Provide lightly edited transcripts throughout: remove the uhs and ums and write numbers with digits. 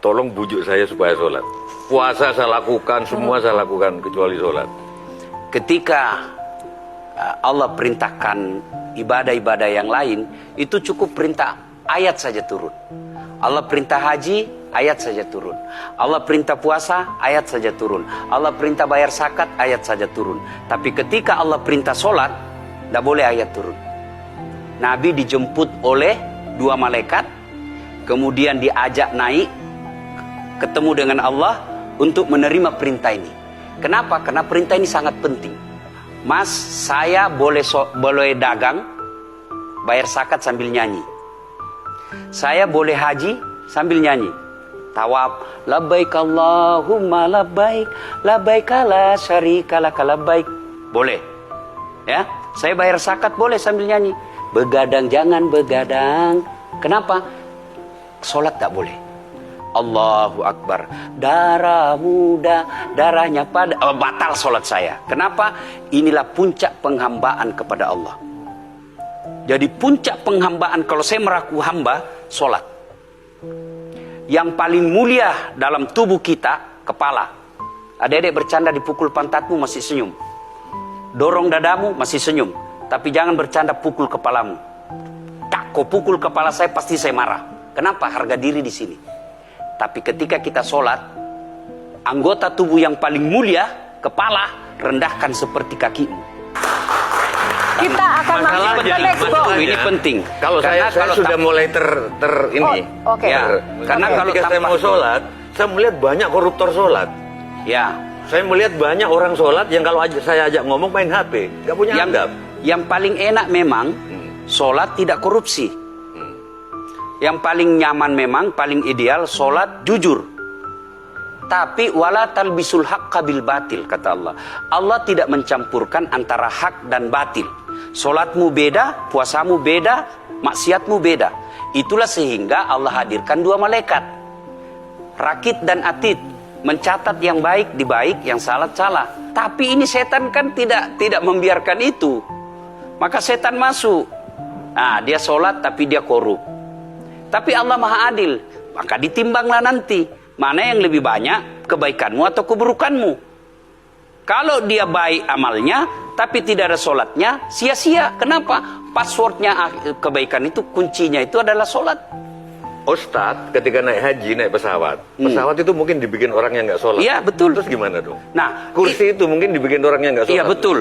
tolong bujuk saya supaya sholat. Puasa saya lakukan, semua saya lakukan kecuali sholat. Ketika Allah perintahkan ibadah-ibadah yang lain, itu cukup perintah ayat saja turun. Allah perintah haji, ayat saja turun. Allah perintah puasa, ayat saja turun. Allah perintah bayar zakat, ayat saja turun. Tapi ketika Allah perintah sholat, tidak boleh ayat turun. Nabi dijemput oleh 2 malaikat, kemudian diajak naik, ketemu dengan Allah untuk menerima perintah ini. Kenapa? Karena perintah ini sangat penting. Mas, saya boleh dagang, bayar zakat sambil nyanyi. Saya boleh haji sambil nyanyi. Tawaf, labbaik Allahumma labbaik, labbaik la syarika laka labbaik. Boleh. Ya, saya bayar zakat boleh sambil nyanyi. Begadang jangan begadang. Kenapa? Sholat tak boleh. Allahu Akbar. Darah muda, darahnya pada batal sholat saya. Kenapa? Inilah puncak penghambaan kepada Allah. Jadi puncak penghambaan kalau saya meraku hamba, sholat. Yang paling mulia dalam tubuh kita, kepala. Adik-adik bercanda dipukul pantatmu masih senyum. Dorong dadamu masih senyum. Tapi jangan bercanda pukul kepalamu. Tak, kau pukul kepala saya pasti saya marah. Kenapa? Harga diri di sini. Tapi ketika kita sholat, anggota tubuh yang paling mulia, kepala, rendahkan seperti kakimu. Kita akan masuk ke next talk. Ini penting. Kalau saya sudah mulai ini. Oke. Ya, karena kalau ketika saya mau sholat, saya melihat banyak koruptor sholat. Ya. Saya melihat banyak orang sholat yang kalau saya ajak ngomong main HP, nggak punya adab. Yang paling enak memang sholat tidak korupsi. Yang paling nyaman memang, paling ideal sholat jujur. Tapi wala talbisul haqqa bil batil, kata Allah. Allah tidak mencampurkan antara hak dan batil. Sholatmu beda, puasamu beda, maksiatmu beda. Itulah sehingga Allah hadirkan 2 malaikat, Rakit dan Atid, mencatat yang baik di baik, yang salah salah. Tapi ini setan kan tidak membiarkan itu. Maka setan masuk. Nah, dia sholat tapi dia korup. Tapi Allah Maha Adil, maka ditimbanglah nanti mana yang lebih banyak, kebaikanmu atau keburukanmu. Kalau dia baik amalnya tapi tidak ada sholatnya, sia-sia. Kenapa? Passwordnya kebaikan itu, kuncinya itu adalah sholat. Ustadz ketika naik haji, naik pesawat, pesawat itu mungkin dibikin orang yang nggak sholat. Iya, betul. Terus gimana dong? Nah, kursi itu mungkin dibikin orang yang nggak sholat. Iya, betul.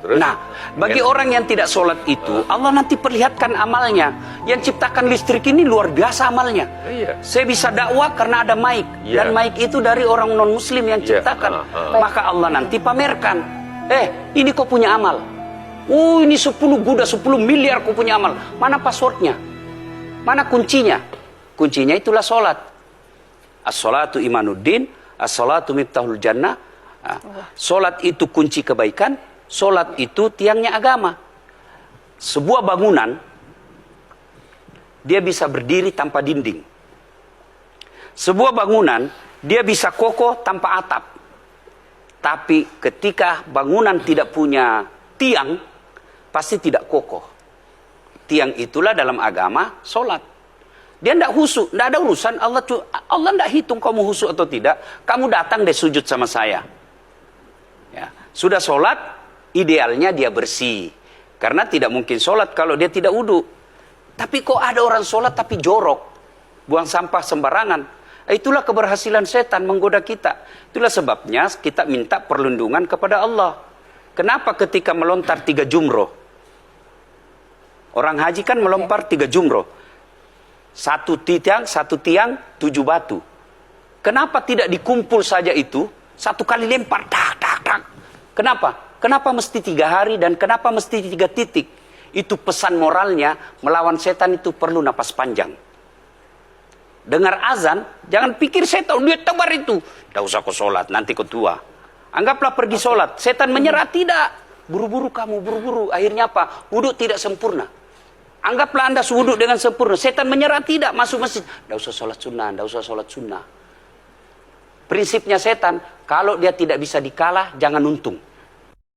Terus? Nah, bagi orang yang tidak sholat itu, Allah nanti perlihatkan amalnya. Yang ciptakan listrik ini luar biasa amalnya. Iya. Saya bisa dakwah karena ada mic. Iya. Dan mic itu dari orang non-muslim yang ciptakan. Maka Allah nanti pamerkan. Ini kau punya amal. Ini 10 Buddha, 10 miliar kau punya amal. Mana passwordnya? Mana kuncinya? Kuncinya itulah sholat. As-sholatu imanuddin, as-sholatu miftahul jannah. Sholat itu kunci kebaikan, sholat itu tiangnya agama. Sebuah bangunan, dia bisa berdiri tanpa dinding. Sebuah bangunan, dia bisa kokoh tanpa atap. Tapi ketika bangunan tidak punya tiang, pasti tidak kokoh. Tiang itulah dalam agama, sholat. Dia tidak husuk, tidak ada urusan. Allah tidak hitung kamu husuk atau tidak. Kamu datang deh sujud sama saya. Ya. Sudah sholat, idealnya dia bersih. Karena tidak mungkin sholat kalau dia tidak wudhu. Tapi kok ada orang sholat tapi jorok, buang sampah sembarangan. Itulah keberhasilan setan menggoda kita. Itulah sebabnya kita minta perlindungan kepada Allah. Kenapa ketika melontar 3 jumroh? Orang haji kan melempar 3 jumroh. 1 tiang, 7 batu. Kenapa tidak dikumpul saja itu? 1 kali lempar, tak. Kenapa? Kenapa mesti 3 hari dan kenapa mesti 3 titik? Itu pesan moralnya, melawan setan itu perlu napas panjang. Dengar azan, jangan pikir setan, dia tebar itu. Tidak usah kau sholat, nanti kau tua. Anggaplah pergi sholat, setan menyerah, tidak. Buru-buru kamu, buru-buru. Akhirnya apa? Wudhu tidak sempurna. Anggaplah Anda wudhu dengan sempurna. Setan menyerah, tidak. Masuk masjid. Tidak usah sholat sunnah. Tidak usah sholat sunnah. Prinsipnya setan, kalau dia tidak bisa dikalah, jangan untung.